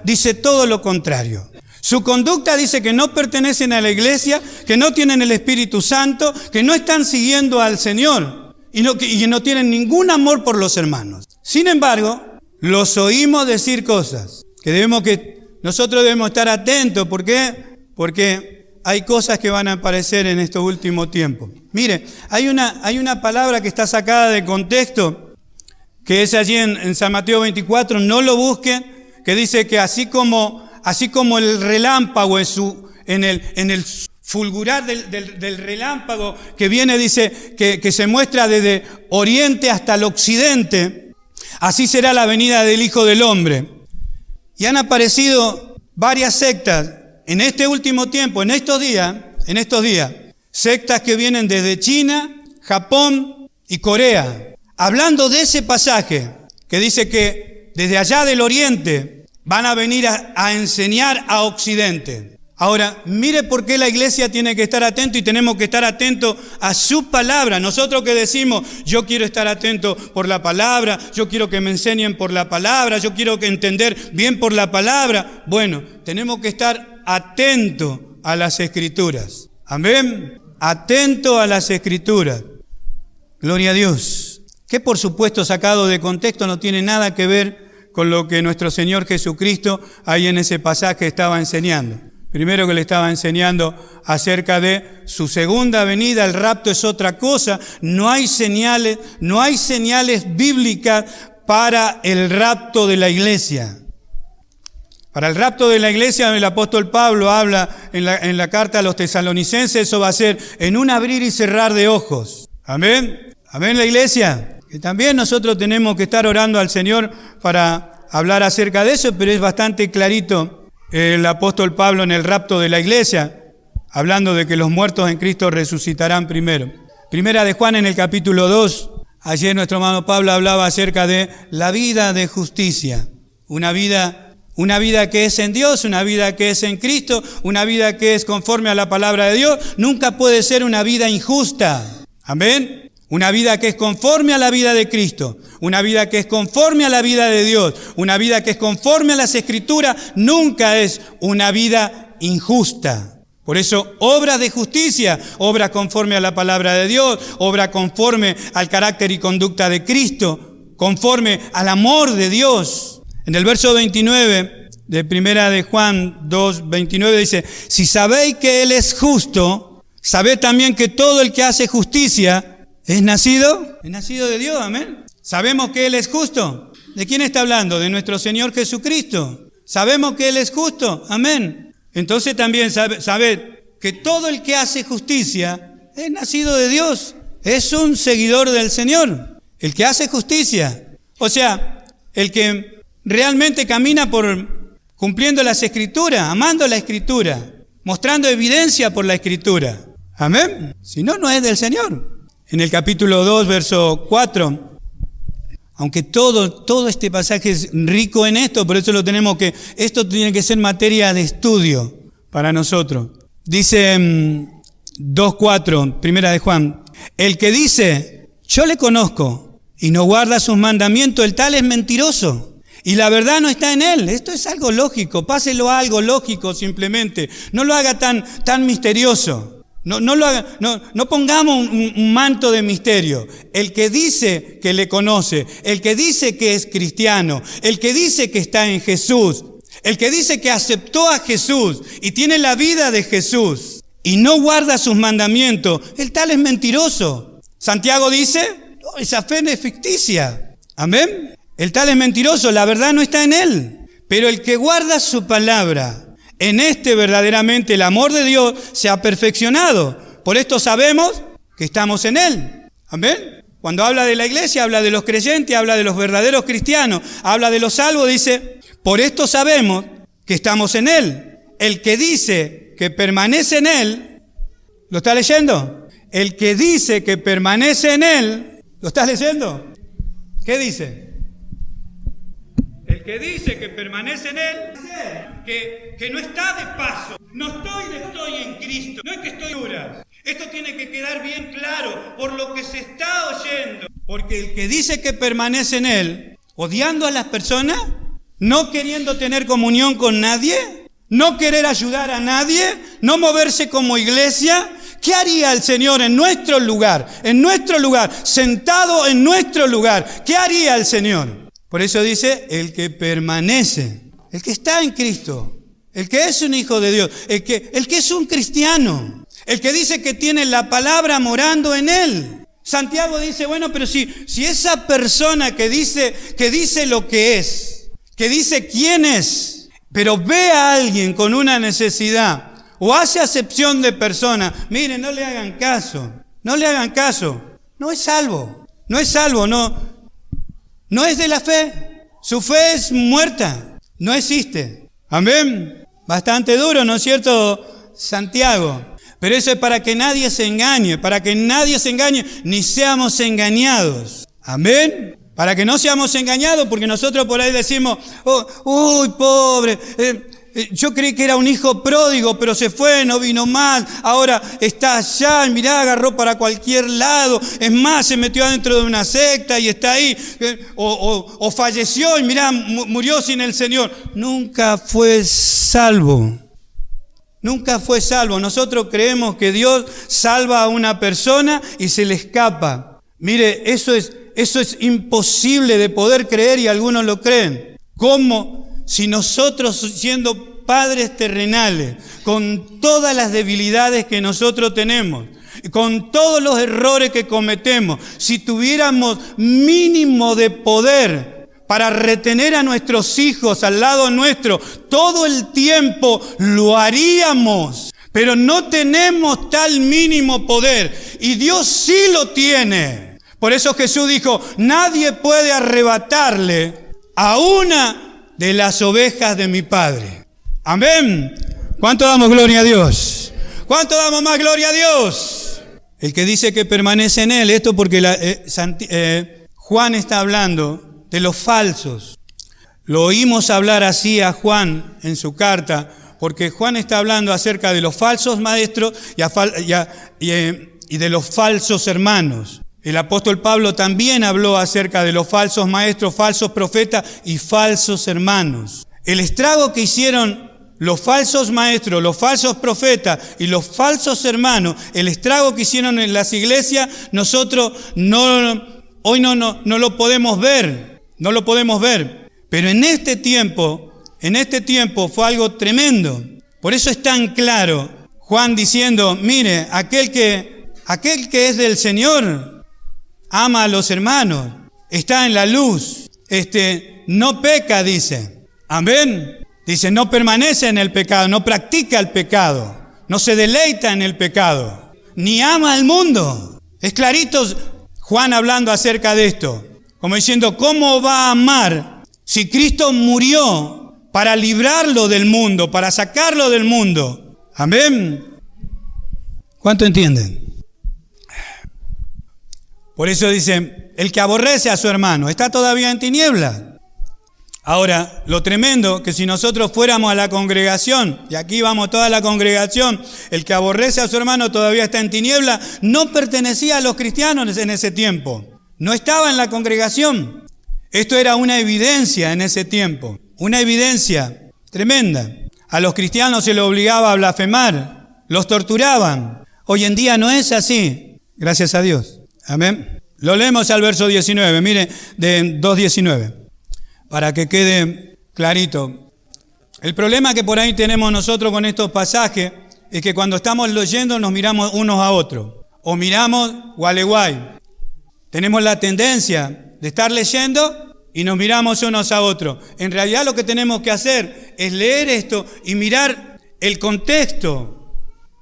dice todo lo contrario. Su conducta dice que no pertenecen a la iglesia, que no tienen el Espíritu Santo, que no están siguiendo al Señor y que no tienen ningún amor por los hermanos. Sin embargo, los oímos decir cosas que nosotros debemos estar atentos. ¿Por qué? Porque hay cosas que van a aparecer en estos últimos tiempos. Mire, hay una palabra que está sacada de contexto, que es allí en San Mateo 24, no lo busquen, que dice que así como el relámpago en el fulgurar del relámpago que viene, dice que se muestra desde oriente hasta el occidente, así será la venida del Hijo del Hombre. Y han aparecido varias sectas en este último tiempo, en estos días, sectas que vienen desde China, Japón y Corea, hablando de ese pasaje que dice que desde allá del oriente van a venir a enseñar a Occidente. Ahora, mire por qué la iglesia tiene que estar atento y tenemos que estar atentos a su palabra. Nosotros que decimos, yo quiero estar atento por la palabra, yo quiero que me enseñen por la palabra, yo quiero entender bien por la palabra. Bueno, tenemos que estar atentos a las Escrituras. Amén. Atento a las Escrituras. Gloria a Dios. Que por supuesto, sacado de contexto, no tiene nada que ver con lo que nuestro Señor Jesucristo ahí en ese pasaje estaba enseñando. Primero, que le estaba enseñando acerca de su segunda venida. El rapto es otra cosa. No hay señales bíblicas para el rapto de la iglesia. Para el rapto de la iglesia, el apóstol Pablo habla en la carta a los tesalonicenses, eso va a ser en un abrir y cerrar de ojos. Amén. Amén, la iglesia. Que también nosotros tenemos que estar orando al Señor para hablar acerca de eso, pero es bastante clarito el apóstol Pablo en el rapto de la iglesia, hablando de que los muertos en Cristo resucitarán primero. Primera de Juan en el capítulo 2, ayer nuestro hermano Pablo hablaba acerca de la vida de justicia, una vida que es en Dios, una vida que es en Cristo, una vida que es conforme a la palabra de Dios. Nunca puede ser una vida injusta. Amén. Una vida que es conforme a la vida de Cristo, una vida que es conforme a la vida de Dios, una vida que es conforme a las Escrituras, nunca es una vida injusta. Por eso, obras de justicia, obras conforme a la palabra de Dios, obras conforme al carácter y conducta de Cristo, conforme al amor de Dios. En el verso 29 de Primera de Juan 2, 29 dice, si sabéis que Él es justo, sabed también que todo el que hace justicia ¿es nacido de Dios? Amén. ¿Sabemos que Él es justo? ¿De quién está hablando? De nuestro Señor Jesucristo. ¿Sabemos que Él es justo? Amén. Entonces también sabed que todo el que hace justicia es nacido de Dios. Es un seguidor del Señor. El que hace justicia. O sea, el que realmente camina cumpliendo las Escrituras, amando la Escritura, mostrando evidencia por la Escritura. Amén. Si no, no es del Señor. En el capítulo 2, verso 4, aunque todo este pasaje es rico en esto, por eso esto tiene que ser materia de estudio para nosotros. Dice 2:4, Primera de Juan, el que dice, yo le conozco y no guarda sus mandamientos, el tal es mentiroso y la verdad no está en él. Esto es algo lógico, páselo a algo lógico simplemente, no lo haga tan misterioso. No pongamos un manto de misterio. El que dice que le conoce, el que dice que es cristiano, el que dice que está en Jesús, el que dice que aceptó a Jesús y tiene la vida de Jesús y no guarda sus mandamientos, el tal es mentiroso. Santiago dice, esa fe no es ficticia. Amén. El tal es mentiroso, la verdad no está en él. Pero el que guarda su palabra, en verdaderamente el amor de Dios se ha perfeccionado. Por esto sabemos que estamos en Él. Amén. Cuando habla de la iglesia, habla de los creyentes, habla de los verdaderos cristianos, habla de los salvos, dice, por esto sabemos que estamos en Él. el que dice que permanece en Él, ¿lo está leyendo? El que dice que permanece en Él, ¿lo estás leyendo? ¿Qué dice? El que dice que permanece en Él, que no está de paso, no estoy en Cristo, no es que estoy dura. Esto tiene que quedar bien claro por lo que se está oyendo. Porque el que dice que permanece en Él, odiando a las personas, no queriendo tener comunión con nadie, no querer ayudar a nadie, no moverse como iglesia, ¿qué haría el Señor en nuestro lugar, sentado en nuestro lugar? ¿Qué haría el Señor? Por eso dice, el que permanece, el que está en Cristo, el que es un hijo de Dios, el que es un cristiano, el que dice que tiene la palabra morando en él. Santiago dice, bueno, pero si esa persona que dice lo que es, que dice quién es, pero ve a alguien con una necesidad o hace acepción de persona, miren, no le hagan caso, no es salvo, no es de la fe, su fe es muerta, no existe. Amén. Bastante duro, ¿no es cierto, Santiago? Pero eso es para que nadie se engañe, ni seamos engañados. Amén. Para que no seamos engañados, porque nosotros por ahí decimos, uy, pobre, yo creí que era un hijo pródigo, pero se fue, no vino más, ahora está allá, y mirá, agarró para cualquier lado, es más, se metió adentro de una secta y está ahí, o falleció y mirá, murió sin el Señor. Nunca fue salvo. Nosotros creemos que Dios salva a una persona y se le escapa. Mire, eso es imposible de poder creer y algunos lo creen. ¿Cómo? Si nosotros, siendo padres terrenales, con todas las debilidades que nosotros tenemos, con todos los errores que cometemos, si tuviéramos mínimo de poder para retener a nuestros hijos al lado nuestro, todo el tiempo lo haríamos. Pero no tenemos tal mínimo poder y Dios sí lo tiene. Por eso Jesús dijo, nadie puede arrebatarle a una de las ovejas de mi Padre. Amén. ¿Cuánto damos gloria a Dios? ¿Cuánto damos más gloria a Dios? El que dice que permanece en Él, esto porque Juan está hablando de los falsos. Lo oímos hablar así a Juan en su carta, porque Juan está hablando acerca de los falsos maestros y de los falsos hermanos. El apóstol Pablo también habló acerca de los falsos maestros, falsos profetas y falsos hermanos. El estrago que hicieron los falsos maestros, los falsos profetas y los falsos hermanos, el estrago que hicieron en las iglesias, nosotros hoy no lo podemos ver. No lo podemos ver, pero en este tiempo fue algo tremendo. Por eso es tan claro Juan diciendo, mire, aquel que es del Señor ama a los hermanos, está en la luz, no peca, dice. Amén. Dice, no permanece en el pecado, no practica el pecado, no se deleita en el pecado, ni ama al mundo. Es clarito Juan hablando acerca de esto. Como diciendo, ¿cómo va a amar si Cristo murió para librarlo del mundo, para sacarlo del mundo? Amén. ¿Cuánto entienden? Por eso dice, el que aborrece a su hermano está todavía en tiniebla. Ahora, lo tremendo que si nosotros fuéramos a la congregación, y aquí vamos toda la congregación, el que aborrece a su hermano todavía está en tiniebla, no pertenecía a los cristianos en ese tiempo. No estaba en la congregación. Esto era una evidencia en ese tiempo, una evidencia tremenda. A los cristianos se les obligaba a blasfemar, los torturaban. Hoy en día no es así, gracias a Dios. Amén. Lo leemos al verso 19, mire, de 2:19, para que quede clarito. El problema que por ahí tenemos nosotros con estos pasajes es que cuando estamos leyendo nos miramos unos a otros, o miramos gualeguay. Tenemos la tendencia de estar leyendo y nos miramos unos a otros. En realidad lo que tenemos que hacer es leer esto y mirar el contexto.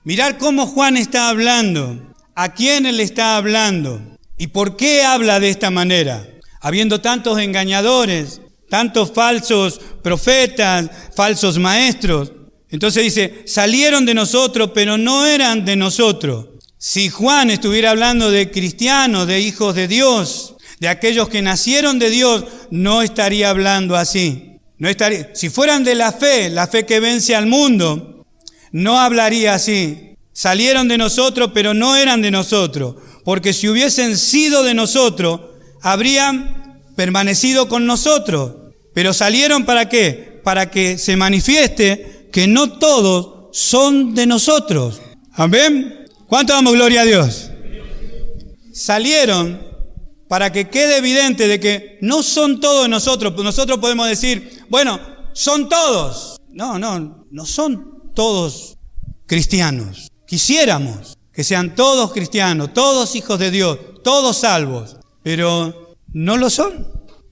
Mirar cómo Juan está hablando, a quién él está hablando y por qué habla de esta manera. Habiendo tantos engañadores, tantos falsos profetas, falsos maestros, Entonces dice, salieron de nosotros, pero no eran de nosotros. Si Juan estuviera hablando de cristianos, de hijos de Dios, de aquellos que nacieron de Dios, no estaría hablando así. No estaría, si fueran de la fe que vence al mundo, no hablaría así. Salieron de nosotros, pero no eran de nosotros. Porque si hubiesen sido de nosotros, habrían permanecido con nosotros. Pero salieron ¿para qué? Para que se manifieste que no todos son de nosotros. Amén. ¿Cuánto damos gloria a Dios? Salieron para que quede evidente de que no son todos de nosotros. Nosotros podemos decir, bueno, son todos. No son todos cristianos. Quisiéramos que sean todos cristianos, todos hijos de Dios, todos salvos, pero no lo son.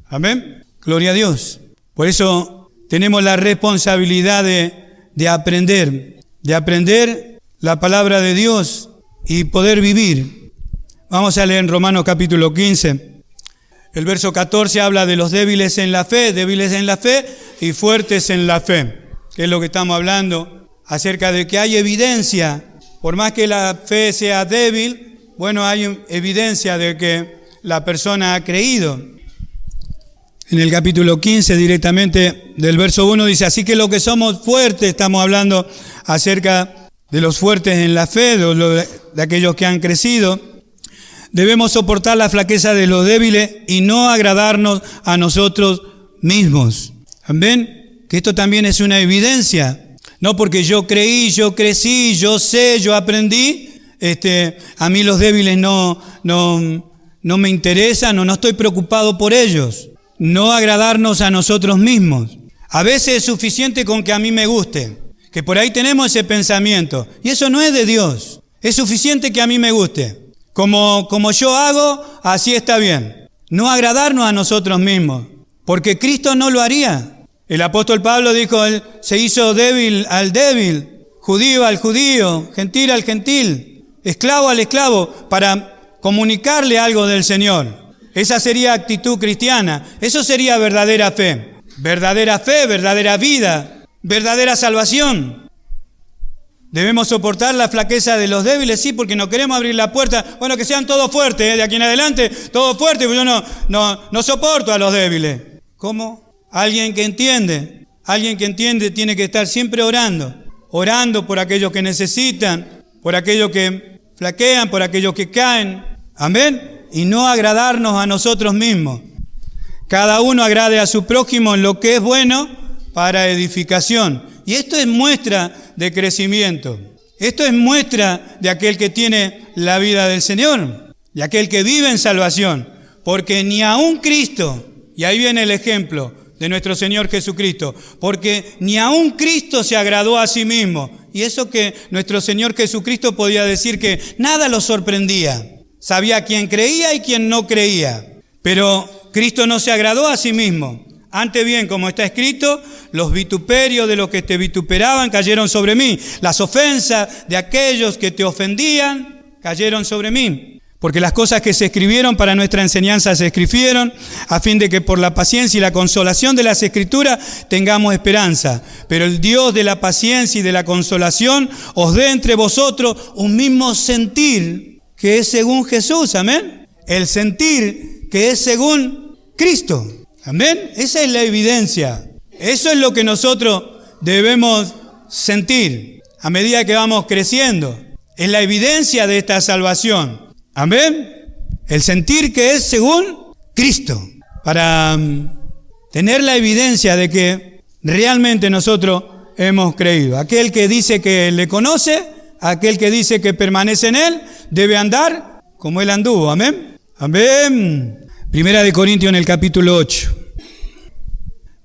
Amén. Gloria a Dios. Por eso tenemos la responsabilidad de aprender la palabra de Dios y poder vivir. Vamos a leer en Romanos capítulo 15. El verso 14 habla de los débiles en la fe y fuertes en la fe. Que es lo que estamos hablando acerca de que hay evidencia. Por más que la fe sea débil, bueno, hay evidencia de que la persona ha creído. En el capítulo 15, directamente del verso 1, dice, así que los que somos fuertes, estamos hablando acerca de los fuertes en la fe, de aquellos que han crecido, debemos soportar la flaqueza de los débiles y no agradarnos a nosotros mismos. ¿Ven? Que esto también es una evidencia. No porque yo creí, yo crecí, yo sé, yo aprendí, a mí los débiles no me interesan o no estoy preocupado por ellos. No agradarnos a nosotros mismos. A veces es suficiente con que a mí me guste, que por ahí tenemos ese pensamiento. Y eso no es de Dios. Es suficiente que a mí me guste. Como yo hago, así está bien. No agradarnos a nosotros mismos, porque Cristo no lo haría. El apóstol Pablo dijo, él se hizo débil al débil, judío al judío, gentil al gentil, esclavo al esclavo, para comunicarle algo del Señor. Esa sería actitud cristiana. Eso sería verdadera fe, verdadera vida, verdadera salvación. Debemos soportar la flaqueza de los débiles, sí, porque no queremos abrir la puerta. Bueno, que sean todos fuertes, de aquí en adelante, todos fuertes, porque yo no soporto a los débiles. ¿Cómo? Alguien que entiende tiene que estar siempre orando por aquellos que necesitan, por aquellos que flaquean, por aquellos que caen. Amén. Y no agradarnos a nosotros mismos. Cada uno agrade a su prójimo en lo que es bueno para edificación. Y esto es muestra de crecimiento. Esto es muestra de aquel que tiene la vida del Señor, de aquel que vive en salvación. Porque ni aun Cristo, y ahí viene el ejemplo de nuestro Señor Jesucristo, porque ni aun Cristo se agradó a sí mismo. Y eso que nuestro Señor Jesucristo podía decir que nada lo sorprendía. Sabía quién creía y quién no creía. Pero Cristo no se agradó a sí mismo. Antes bien, como está escrito, los vituperios de los que te vituperaban cayeron sobre mí. Las ofensas de aquellos que te ofendían cayeron sobre mí. Porque las cosas que se escribieron para nuestra enseñanza se escribieron a fin de que por la paciencia y la consolación de las Escrituras tengamos esperanza. Pero el Dios de la paciencia y de la consolación os dé entre vosotros un mismo sentir que es según Jesús. Amén. El sentir que es según Cristo. Amén. Esa es la evidencia. Eso es lo que nosotros debemos sentir a medida que vamos creciendo. Es la evidencia de esta salvación. Amén. El sentir que es según Cristo. Para tener la evidencia de que realmente nosotros hemos creído. Aquel que dice que le conoce, aquel que dice que permanece en él, debe andar como él anduvo. Amén. Amén. Primera de Corintios en el capítulo 8.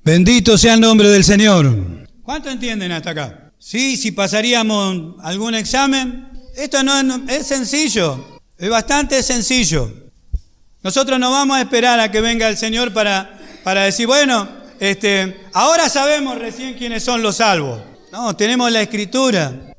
Bendito sea el nombre del Señor. ¿Cuánto entienden hasta acá? Sí, si pasaríamos algún examen. Esto no es sencillo. Es bastante sencillo. Nosotros no vamos a esperar a que venga el Señor para decir, bueno, ahora sabemos recién quiénes son los salvos. No, tenemos la Escritura.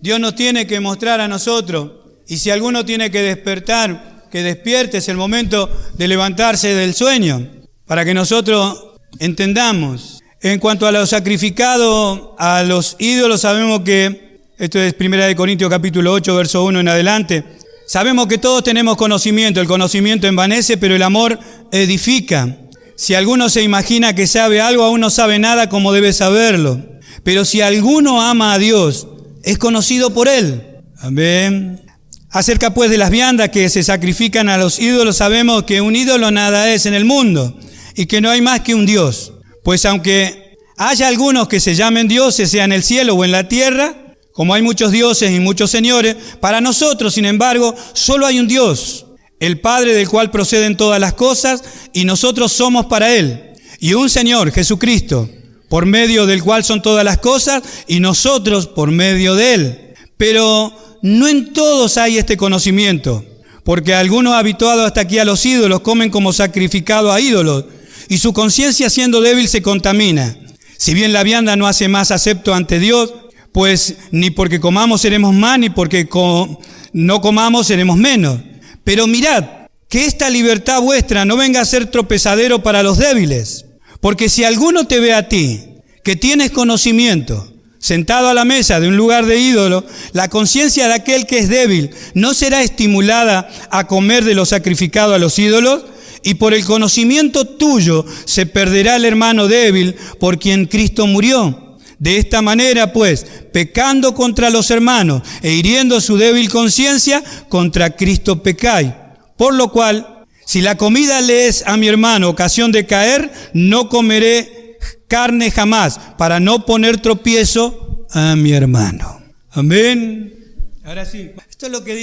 Dios nos tiene que mostrar a nosotros. Y si alguno tiene que despertar, que despierte, es el momento de levantarse del sueño. Para que nosotros entendamos. En cuanto a lo sacrificado a los ídolos, sabemos que, esto es 1 Corintios capítulo 8, verso 1 en adelante, sabemos que todos tenemos conocimiento, el conocimiento envanece, pero el amor edifica. Si alguno se imagina que sabe algo, aún no sabe nada como debe saberlo. Pero si alguno ama a Dios, es conocido por Él. Amén. Acerca pues de las viandas que se sacrifican a los ídolos, sabemos que un ídolo nada es en el mundo y que no hay más que un Dios. Pues aunque haya algunos que se llamen dioses, sea en el cielo o en la tierra, como hay muchos dioses y muchos señores, para nosotros, sin embargo, solo hay un Dios, el Padre del cual proceden todas las cosas, y nosotros somos para Él. Y un Señor, Jesucristo, por medio del cual son todas las cosas, y nosotros por medio de Él. Pero no en todos hay este conocimiento, porque algunos habituados hasta aquí a los ídolos comen como sacrificado a ídolos, y su conciencia siendo débil se contamina. Si bien la vianda no hace más acepto ante Dios, pues ni porque comamos seremos más, ni porque no comamos seremos menos. Pero mirad, que esta libertad vuestra no venga a ser tropezadero para los débiles. Porque si alguno te ve a ti, que tienes conocimiento, sentado a la mesa de un lugar de ídolo, la conciencia de aquel que es débil no será estimulada a comer de lo sacrificado a los ídolos, y por el conocimiento tuyo se perderá el hermano débil por quien Cristo murió. De esta manera, pues, pecando contra los hermanos e hiriendo su débil conciencia, contra Cristo pecáis. Por lo cual, si la comida le es a mi hermano ocasión de caer, no comeré carne jamás, para no poner tropiezo a mi hermano. Amén. Ahora sí, esto es lo que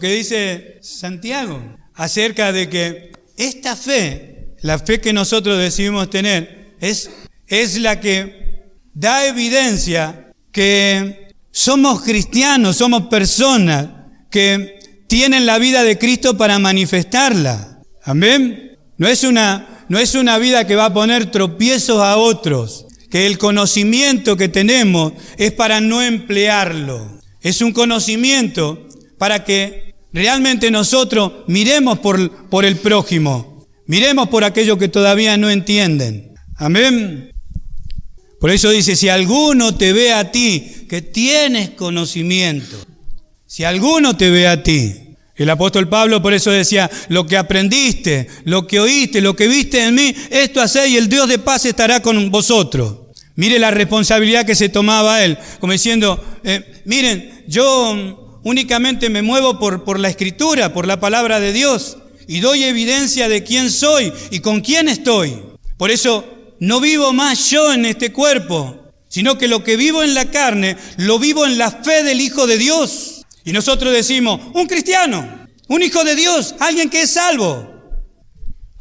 dice Santiago acerca de que esta fe, la fe que nosotros decidimos tener, es la que da evidencia que somos cristianos, somos personas que tienen la vida de Cristo para manifestarla. Amén. No es una vida que va a poner tropiezos a otros, que el conocimiento que tenemos es para no emplearlo. Es un conocimiento para que realmente nosotros miremos por el prójimo, miremos por aquellos que todavía no entienden. Amén. Por eso dice, si alguno te ve a ti, que tienes conocimiento, si alguno te ve a ti. El apóstol Pablo por eso decía, lo que aprendiste, lo que oíste, lo que viste en mí, esto hacéis y el Dios de paz estará con vosotros. Mire la responsabilidad que se tomaba él, como diciendo, miren, yo únicamente me muevo por la Escritura, por la palabra de Dios, y doy evidencia de quién soy y con quién estoy. Por eso no vivo más yo en este cuerpo, sino que lo que vivo en la carne, lo vivo en la fe del Hijo de Dios. Y nosotros decimos, un cristiano, un hijo de Dios, alguien que es salvo.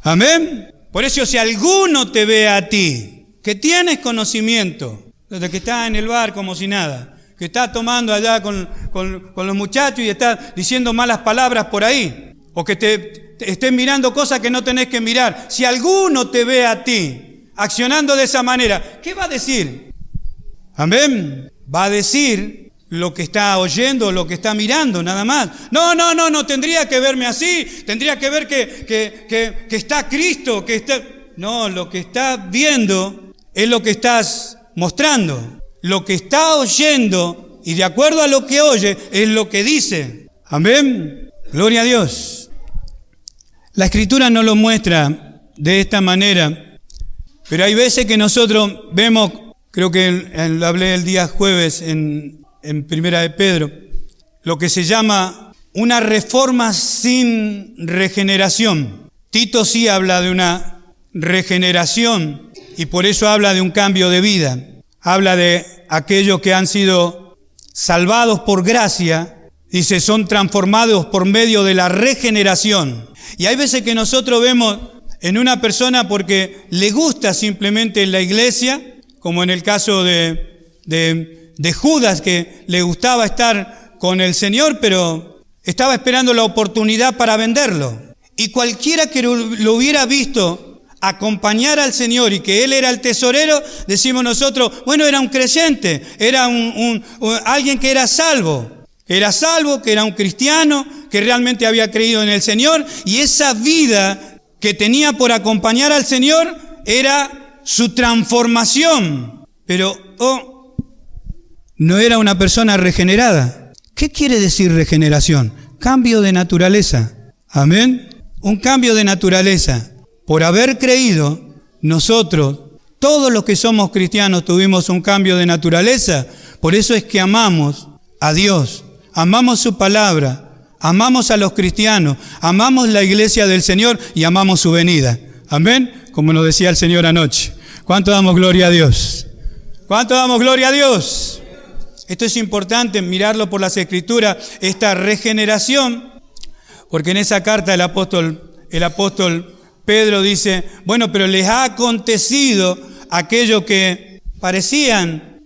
Amén. Por eso si alguno te ve a ti, que tienes conocimiento, desde que está en el bar como si nada, que está tomando allá con los muchachos y está diciendo malas palabras por ahí, o que te estés mirando cosas que no tenés que mirar. Si alguno te ve a ti accionando de esa manera, ¿qué va a decir? Amén. Va a decir lo que está oyendo, lo que está mirando, nada más. No, tendría que verme así, tendría que ver que está Cristo, que está... No, lo que estás viendo es lo que estás mostrando. Lo que está oyendo, y de acuerdo a lo que oye, es lo que dice. Amén. Gloria a Dios. La Escritura nos lo muestra de esta manera, pero hay veces que nosotros vemos, creo que lo hablé el día jueves en Primera de Pedro, lo que se llama una reforma sin regeneración. Tito sí habla de una regeneración y por eso habla de un cambio de vida. Habla de aquellos que han sido salvados por gracia, dice, son transformados por medio de la regeneración. Y hay veces que nosotros vemos en una persona porque le gusta simplemente la iglesia, como en el caso de Judas, que le gustaba estar con el Señor, pero estaba esperando la oportunidad para venderlo. Y cualquiera que lo hubiera visto acompañar al Señor y que Él era el tesorero, decimos nosotros, bueno, era un creyente, era alguien que era salvo, que era un cristiano, que realmente había creído en el Señor, y esa vida que tenía por acompañar al Señor era su transformación, pero no era una persona regenerada. ¿Qué quiere decir regeneración? Cambio de naturaleza. Amén. Un cambio de naturaleza. Por haber creído, nosotros, todos los que somos cristianos, tuvimos un cambio de naturaleza. Por eso es que amamos a Dios, amamos su palabra, amamos a los cristianos, amamos la iglesia del Señor y amamos su venida. Amén. Como nos decía el Señor anoche. ¿Cuánto damos gloria a Dios? ¿Cuánto damos gloria a Dios? Esto es importante, mirarlo por las Escrituras, esta regeneración, porque en esa carta el apóstol Pedro dice, bueno, pero les ha acontecido aquello que parecían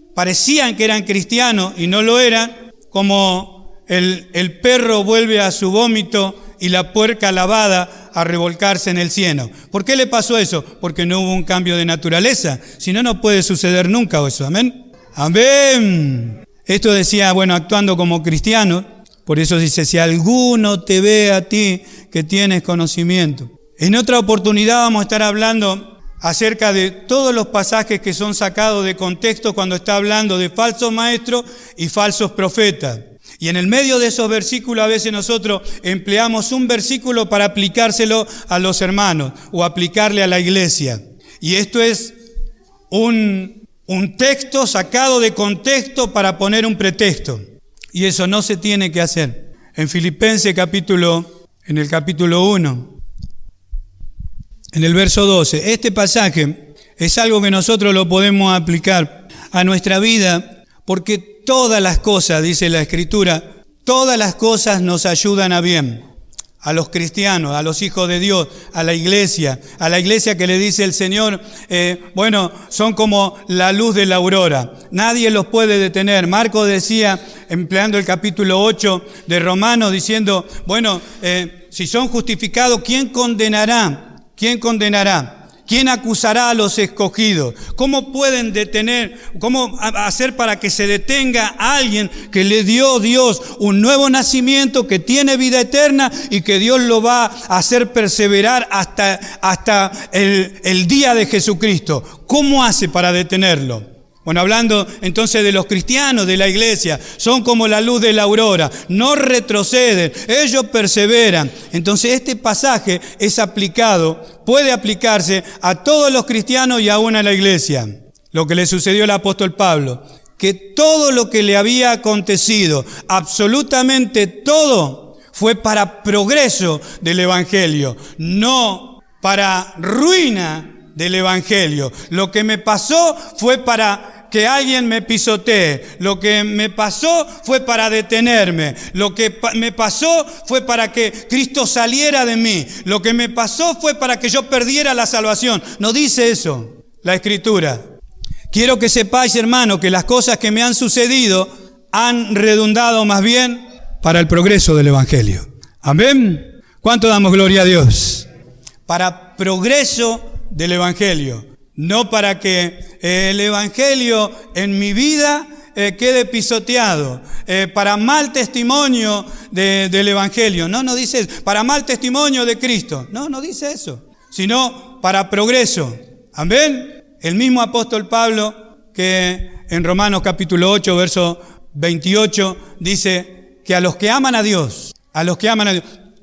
que eran cristianos y no lo eran, como el perro vuelve a su vómito y la puerca lavada a revolcarse en el cieno. ¿Por qué le pasó eso? Porque no hubo un cambio de naturaleza. Si no, no puede suceder nunca eso. Amén. Amén. Esto decía, bueno, actuando como cristiano. Por eso dice, si alguno te ve a ti que tienes conocimiento. En otra oportunidad vamos a estar hablando acerca de todos los pasajes que son sacados de contexto cuando está hablando de falsos maestros y falsos profetas. Y en el medio de esos versículos a veces nosotros empleamos un versículo para aplicárselo a los hermanos o aplicarle a la iglesia. Y esto es un texto sacado de contexto para poner un pretexto. Y eso no se tiene que hacer. En Filipenses en el capítulo 1, en el verso 12, este pasaje es algo que nosotros lo podemos aplicar a nuestra vida porque todas las cosas, dice la Escritura, todas las cosas nos ayudan a bien. A los cristianos, a los hijos de Dios, a la iglesia que le dice el Señor, son como la luz de la aurora. Nadie los puede detener. Marcos decía, empleando el capítulo 8 de Romanos, diciendo, si son justificados, ¿quién condenará? ¿Quién condenará? ¿Quién acusará a los escogidos? ¿Cómo pueden detener? ¿Cómo hacer para que se detenga a alguien que le dio Dios un nuevo nacimiento, que tiene vida eterna y que Dios lo va a hacer perseverar hasta el día de Jesucristo? ¿Cómo hace para detenerlo? Bueno, hablando entonces de los cristianos de la iglesia, son como la luz de la aurora, no retroceden, ellos perseveran. Entonces este pasaje puede aplicarse a todos los cristianos y aún a la iglesia. Lo que le sucedió al apóstol Pablo, que todo lo que le había acontecido, absolutamente todo, fue para progreso del evangelio, no para ruina del evangelio. Lo que me pasó fue para que alguien me pisotee. Lo que me pasó fue para detenerme. Lo que me pasó fue para que Cristo saliera de mí. Lo que me pasó fue para que yo perdiera la salvación. No dice eso la Escritura. Quiero que sepáis, hermano, que las cosas que me han sucedido han redundado más bien para el progreso del evangelio. Amén. ¿Cuánto damos gloria a Dios? Para progreso del evangelio, no para que el evangelio en mi vida quede pisoteado, para mal testimonio del evangelio. No dice eso, para mal testimonio de Cristo. No dice eso, sino para progreso. Amén. El mismo apóstol Pablo que en Romanos capítulo 8, verso 28, dice que a los que aman a Dios,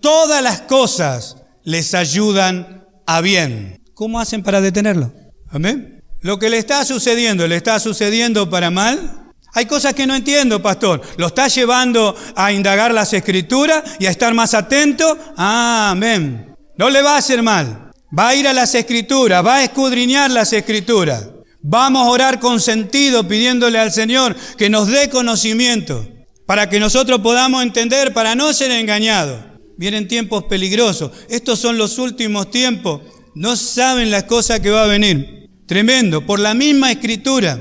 todas las cosas les ayudan a bien. ¿Cómo hacen para detenerlo? Amén. Lo que le está sucediendo para mal. Hay cosas que no entiendo, pastor. ¿Lo está llevando a indagar las Escrituras y a estar más atento? Amén. No le va a hacer mal. Va a ir a las Escrituras, va a escudriñar las Escrituras. Vamos a orar con sentido pidiéndole al Señor que nos dé conocimiento para que nosotros podamos entender, para no ser engañados. Vienen tiempos peligrosos. Estos son los últimos tiempos. No saben las cosas que va a venir. Tremendo, por la misma Escritura.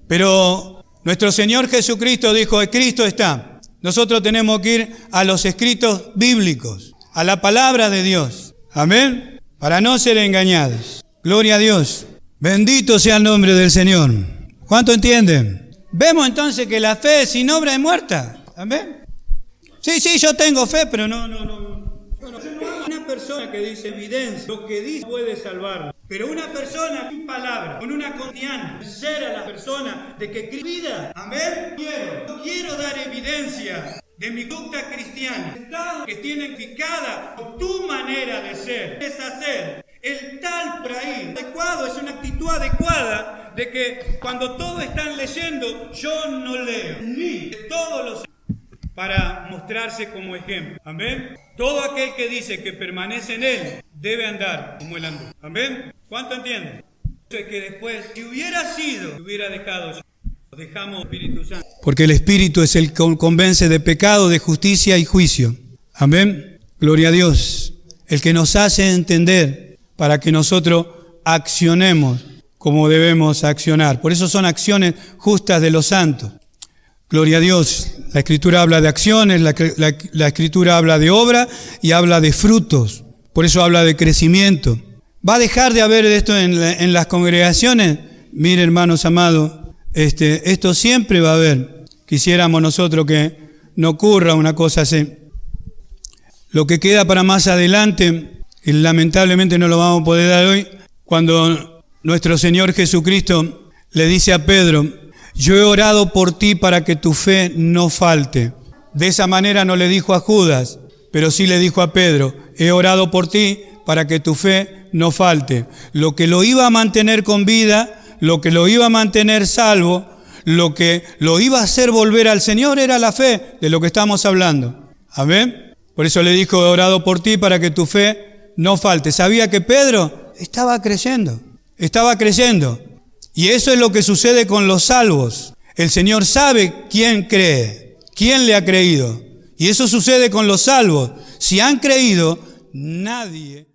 Pero nuestro Señor Jesucristo dijo, Cristo está. Nosotros tenemos que ir a los escritos bíblicos, a la palabra de Dios. Amén. Para no ser engañados. Gloria a Dios. Bendito sea el nombre del Señor. ¿Cuánto entienden? Vemos entonces que la fe sin obra es muerta. Amén. Sí, yo tengo fe, pero no. Una persona que dice evidencia, lo que dice puede salvarlo. Pero una persona sin palabra, con una confianza, ser a la persona de que vida, amén, no quiero dar evidencia de mi conducta cristiana, que tiene identificada por tu manera de ser, es hacer el tal praí adecuado, es una actitud adecuada de que cuando todos están leyendo, yo no leo, ni de todos los para mostrarse como ejemplo. Amén. Todo aquel que dice que permanece en Él debe andar como Él andó. Amén. ¿Cuánto entienden? Es que después, si hubiera sido, hubiera dejado, dejamos Espíritu Santo. Porque el Espíritu es el que convence de pecado, de justicia y juicio. Amén. Gloria a Dios. El que nos hace entender para que nosotros accionemos como debemos accionar. Por eso son acciones justas de los santos. Gloria a Dios. La Escritura habla de acciones, la Escritura habla de obra y habla de frutos. Por eso habla de crecimiento. ¿Va a dejar de haber esto en las congregaciones? Mire, hermanos amados, esto siempre va a haber. Quisiéramos nosotros que no ocurra una cosa así. Lo que queda para más adelante, y lamentablemente no lo vamos a poder dar hoy, cuando nuestro Señor Jesucristo le dice a Pedro: yo he orado por ti para que tu fe no falte. De esa manera no le dijo a Judas, pero sí le dijo a Pedro: he orado por ti para que tu fe no falte. Lo que lo iba a mantener con vida, lo que lo iba a mantener salvo, lo que lo iba a hacer volver al Señor era la fe, de lo que estamos hablando. Amén. Por eso le dijo: he orado por ti para que tu fe no falte. Sabía que Pedro estaba creyendo. Y eso es lo que sucede con los salvos. El Señor sabe quién cree, quién le ha creído. Y eso sucede con los salvos. Si han creído, nadie